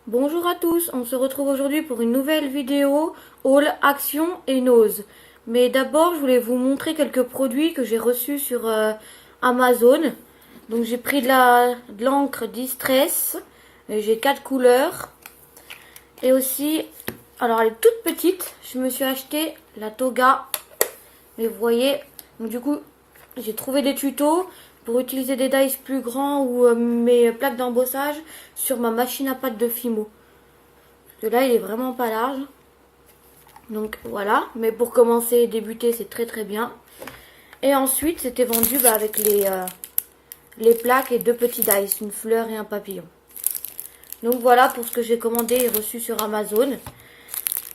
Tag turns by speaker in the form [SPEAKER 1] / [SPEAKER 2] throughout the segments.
[SPEAKER 1] Bonjour à tous, on se retrouve aujourd'hui pour une nouvelle vidéo haul Action et Nose. Mais d'abord, je voulais vous montrer quelques produits que j'ai reçus sur Amazon. Donc j'ai pris de l'encre Distress, j'ai 4 couleurs. Et aussi, alors elle est toute petite, je me suis acheté la Toga. Mais vous voyez, donc du coup, j'ai trouvé des tutos pour utiliser des dies plus grands ou mes plaques d'embossage sur ma machine à pâte de Fimo. Parce que là, il est vraiment pas large. Donc voilà, mais pour commencer et débuter, c'est très très bien. Et ensuite, c'était vendu avec les plaques et 2 petits dice, une fleur et un papillon. Donc voilà pour ce que j'ai commandé et reçu sur Amazon.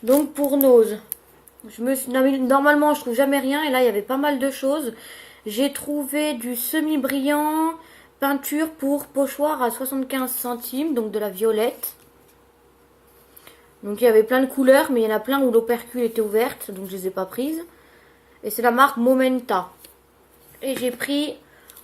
[SPEAKER 1] Donc pour Nose, normalement je trouve jamais rien et là il y avait pas mal de choses. J'ai trouvé du semi-brillant peinture pour pochoir à 75 centimes, donc de la violette. Donc il y avait plein de couleurs, mais il y en a plein où l'opercule était ouverte, donc je les ai pas prises. Et c'est la marque Momenta. Et j'ai pris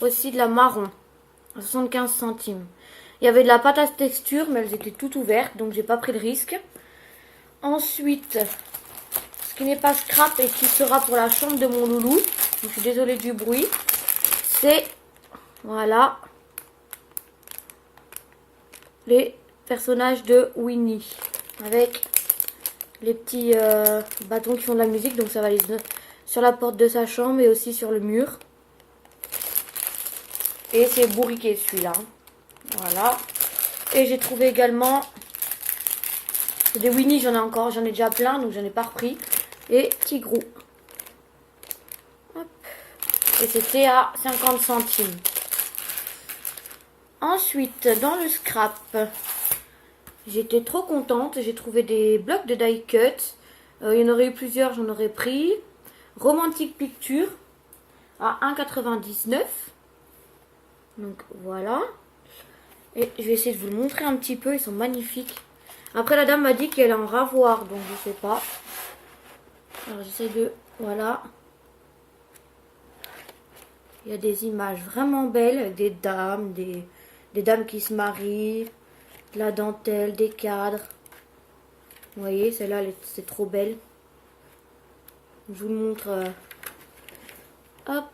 [SPEAKER 1] aussi de la marron à 75 centimes. Il y avait de la pâte à texture, mais elles étaient toutes ouvertes, donc j'ai pas pris le risque. Ensuite, ce qui n'est pas scrap et qui sera pour la chambre de mon loulou, je suis désolée du bruit, c'est, voilà, les personnages de Winnie. Avec les petits bâtons qui font de la musique, donc ça va aller sur la porte de sa chambre et aussi sur le mur. Et c'est bourriqué celui-là. Voilà. Et j'ai trouvé également des Winnie, j'en ai déjà plein, donc j'en ai pas repris. Et Tigrou. Hop. Et c'était à 50 centimes. Ensuite, dans le scrap, j'étais trop contente. J'ai trouvé des blocs de die cut. Il y en aurait eu plusieurs, j'en aurais pris. Romantic Picture à 1,99 €. Donc voilà. Et je vais essayer de vous le montrer un petit peu. Ils sont magnifiques. Après, la dame m'a dit qu'elle en ravoir, donc je sais pas. Alors j'essaie de... Voilà. Il y a des images vraiment belles avec des dames, des dames qui se marient, de la dentelle, des cadres. Vous voyez, celle-là, c'est trop belle. Je vous le montre. Hop.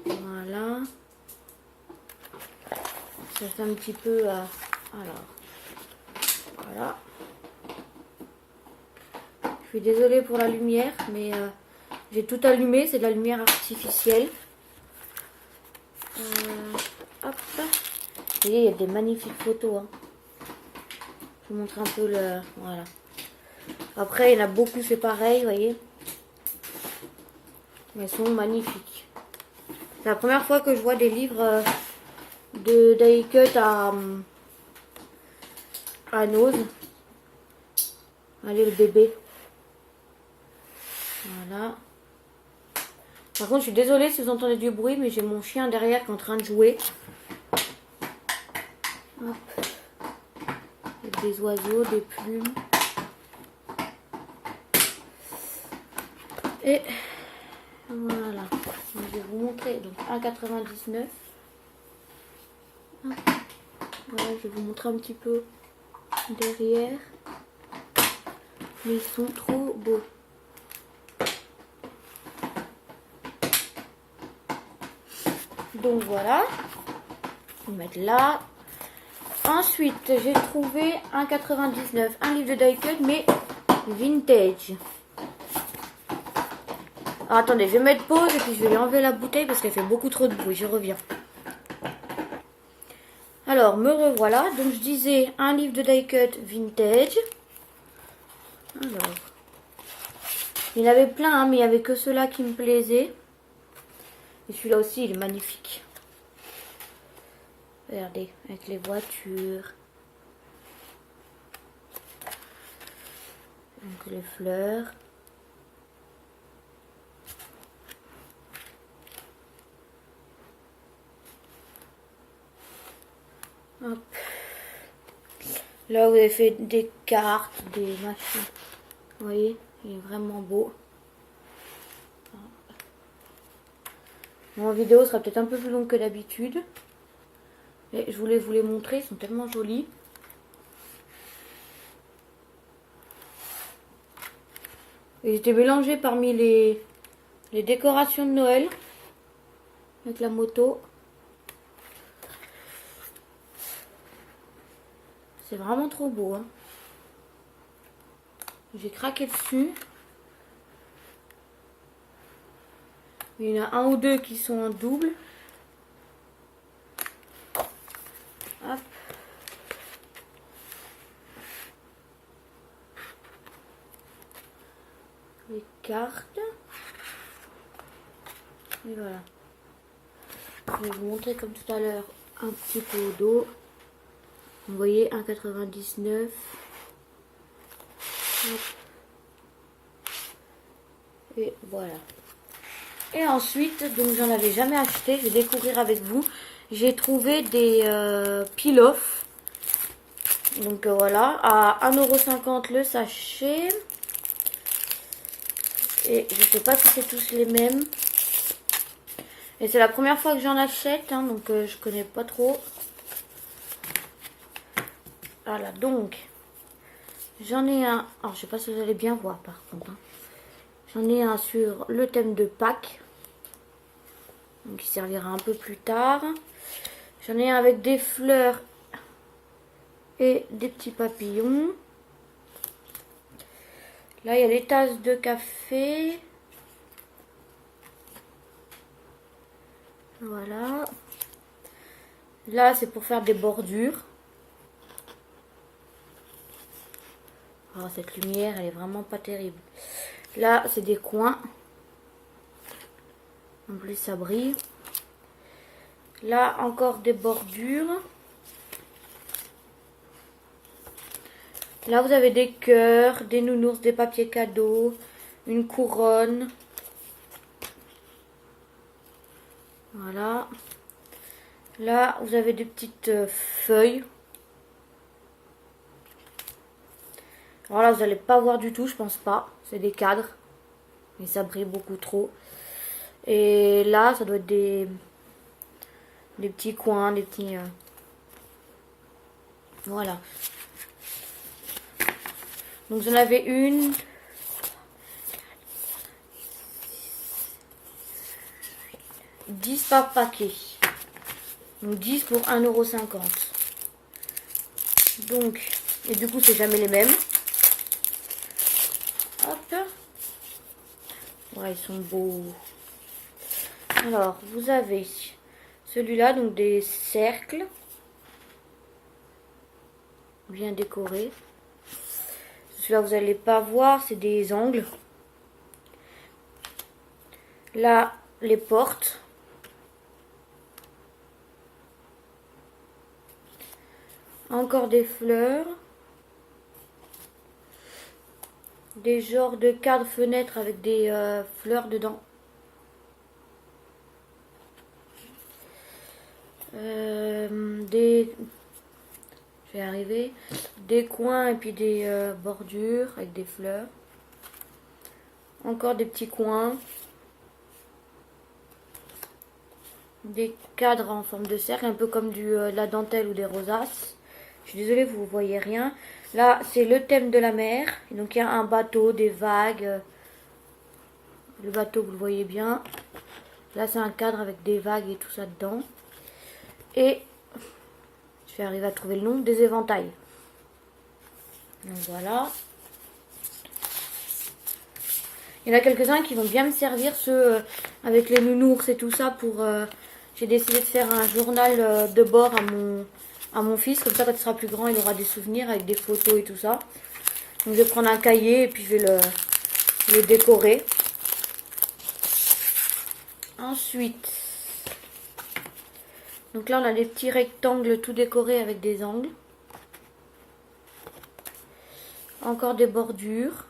[SPEAKER 1] Voilà. Ça fait un petit peu... alors. Voilà. Je suis désolée pour la lumière, mais j'ai tout allumé. C'est de la lumière artificielle. Hop. Vous voyez, il y a des magnifiques photos. Hein. Je vous montre un peu le... Voilà. Après, il y en a beaucoup, c'est pareil, vous voyez. Mais elles sont magnifiques. C'est la première fois que je vois des livres de die cut à Nose. Allez, le bébé. Voilà. Par contre, je suis désolée si vous entendez du bruit, mais j'ai mon chien derrière qui est en train de jouer. Hop. Des oiseaux, des plumes. Et voilà. Donc, je vais vous montrer. Donc 1,99 €. Voilà, je vais vous montrer un petit peu derrière. Mais ils sont trop beaux. Donc voilà. On va mettre là. Ensuite, j'ai trouvé 1,99 €. Un livre de die cut, mais vintage. Alors, attendez, je vais mettre pause et puis je vais lui enlever la bouteille parce qu'elle fait beaucoup trop de bruit. Je reviens. Alors, me revoilà. Donc, je disais un livre de die cut vintage. Alors, il y en avait plein, hein, mais il n'y avait que ceux-là qui me plaisaient. Et celui-là aussi, il est magnifique. Regardez, avec les voitures. Donc, les fleurs. Hop. Là, vous avez fait des cartes, des machins. Vous voyez, il est vraiment beau. Bon, en vidéo, ce sera peut-être un peu plus long que d'habitude. Mais je voulais vous les montrer, ils sont tellement jolis. Ils étaient mélangés parmi les décorations de Noël. Avec la moto. C'est vraiment trop beau. Hein. J'ai craqué dessus. Il y en a un ou deux qui sont en double. Hop. Les cartes. Et voilà. Je vais vous montrer comme tout à l'heure un petit pot d'eau. Vous voyez 1,99. Et voilà. Et ensuite, donc j'en avais jamais acheté, je vais découvrir avec vous. J'ai trouvé des peel-off. Donc voilà, à 1,50 € le sachet. Et je sais pas si c'est tous les mêmes. Et c'est la première fois que j'en achète, hein, donc je connais pas trop. Voilà, donc j'en ai un. Alors je sais pas si vous allez bien voir par contre. Hein. J'en ai un sur le thème de Pâques. Donc il servira un peu plus tard. J'en ai un avec des fleurs et des petits papillons. Là il y a les tasses de café. Voilà. Là c'est pour faire des bordures. Oh, cette lumière elle est vraiment pas terrible. Là c'est des coins. En plus ça brille. Là encore des bordures. Là vous avez des cœurs, des nounours, des papiers cadeaux, une couronne. Voilà. Là vous avez des petites feuilles. Alors là vous n'allez pas voir du tout, je pense pas. C'est des cadres. Mais ça brille beaucoup trop. Et là ça doit être des petits coins, des petits... Voilà. Donc j'en avais une. « 10 par paquet. Donc 10 pour 1,50 €. Donc, et du coup c'est jamais les mêmes. Hop. Ouais, ils sont beaux. Alors, vous avez celui-là, donc des cercles. Bien décorés. Celui-là, vous n'allez pas voir, c'est des angles. Là, les portes. Encore des fleurs. Des genres de cadres fenêtres avec des fleurs dedans. Je vais arriver. Des coins et puis des bordures avec des fleurs. Encore des petits coins. Des cadres en forme de cercle, un peu comme de la dentelle ou des rosaces. Je suis désolée, vous ne voyez rien. Là, c'est le thème de la mer. Et donc, il y a un bateau, des vagues. Le bateau, vous le voyez bien. Là, c'est un cadre avec des vagues et tout ça dedans. Et je vais arriver à trouver le nom, des éventails. Donc, voilà. Il y en a quelques-uns qui vont bien me servir, ceux avec les nounours et tout ça. J'ai décidé de faire un journal de bord à mon fils. Comme ça, quand il sera plus grand, il aura des souvenirs avec des photos et tout ça. Donc, je vais prendre un cahier et puis je vais le décorer. Ensuite, donc là, on a des petits rectangles tout décorés avec des angles. Encore des bordures.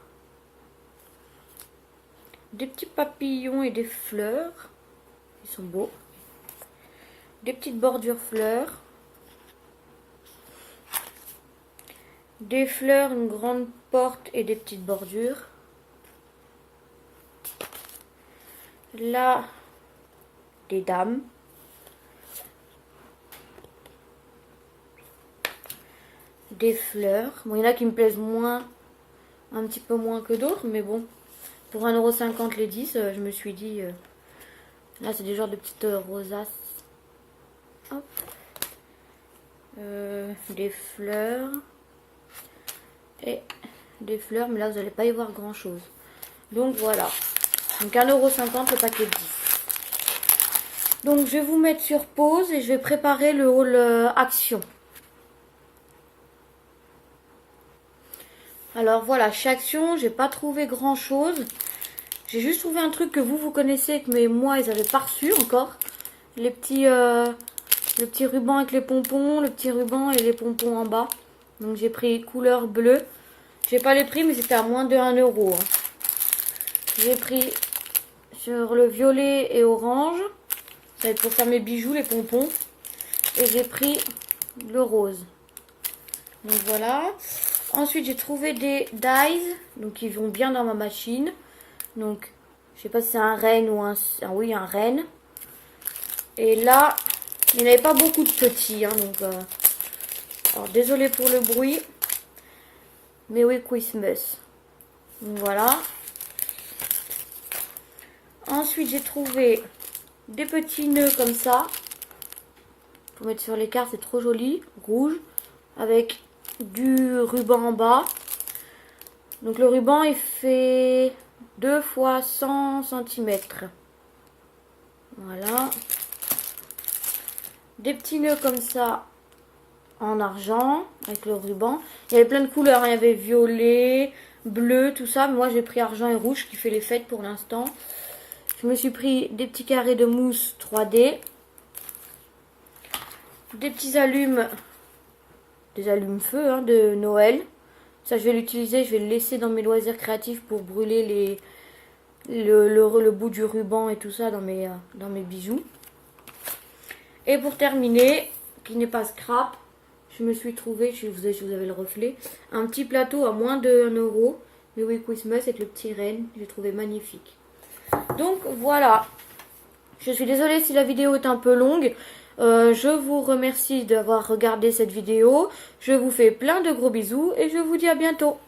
[SPEAKER 1] Des petits papillons et des fleurs. Ils sont beaux. Des petites bordures fleurs. Des fleurs, une grande porte et des petites bordures. Là, des dames. Des fleurs. Bon, il y en a qui me plaisent moins, un petit peu moins que d'autres, mais bon, pour 1,50 € les 10, je me suis dit, là c'est des genres de petites rosaces. Hop. Des fleurs. Et des fleurs, mais là vous n'allez pas y voir grand chose. Donc voilà. Donc 1,50 € le paquet de 10. Donc je vais vous mettre sur pause et je vais préparer le haul action. Alors voilà, chez Action, j'ai pas trouvé grand chose. J'ai juste trouvé un truc que vous connaissez, mais moi ils avaient pas reçu encore. Les petits, le petit ruban avec les pompons, le petit ruban et les pompons en bas. Donc j'ai pris couleur bleue. J'ai pas les prix, mais c'était à moins de 1 €. J'ai pris sur le violet et orange. Ça va être pour faire mes bijoux, les pompons. Et j'ai pris le rose. Donc voilà. Ensuite, j'ai trouvé des dies, donc ils vont bien dans ma machine. Donc, je sais pas si c'est un renne ou un... Ah oui, un renne. Et là, il n'y en avait pas beaucoup de petits, hein, donc... Alors, désolé pour le bruit. Mais oui, Christmas. Donc voilà. Ensuite, j'ai trouvé des petits nœuds comme ça. Pour mettre sur les cartes, c'est trop joli. Rouge. Avec du ruban en bas. Donc le ruban il fait 2 fois 100 cm. Voilà. Des petits nœuds comme ça en argent avec le ruban. Il y avait plein de couleurs, hein. Il y avait violet, bleu, tout ça. Moi j'ai pris argent et rouge qui fait les fêtes pour l'instant. Je me suis pris des petits carrés de mousse 3D. Des petits allumes. Des allumes-feu, hein, de Noël. Ça, je vais l'utiliser, je vais le laisser dans mes loisirs créatifs pour brûler le bout du ruban et tout ça dans mes bijoux. Et pour terminer, qui n'est pas scrap, je me suis trouvé, vous avez le reflet, un petit plateau à moins de 1 €. Mais oui, Christmas avec le petit renne, j'ai trouvé magnifique. Donc voilà, je suis désolée si la vidéo est un peu longue. Je vous remercie d'avoir regardé cette vidéo. Je vous fais plein de gros bisous et je vous dis à bientôt.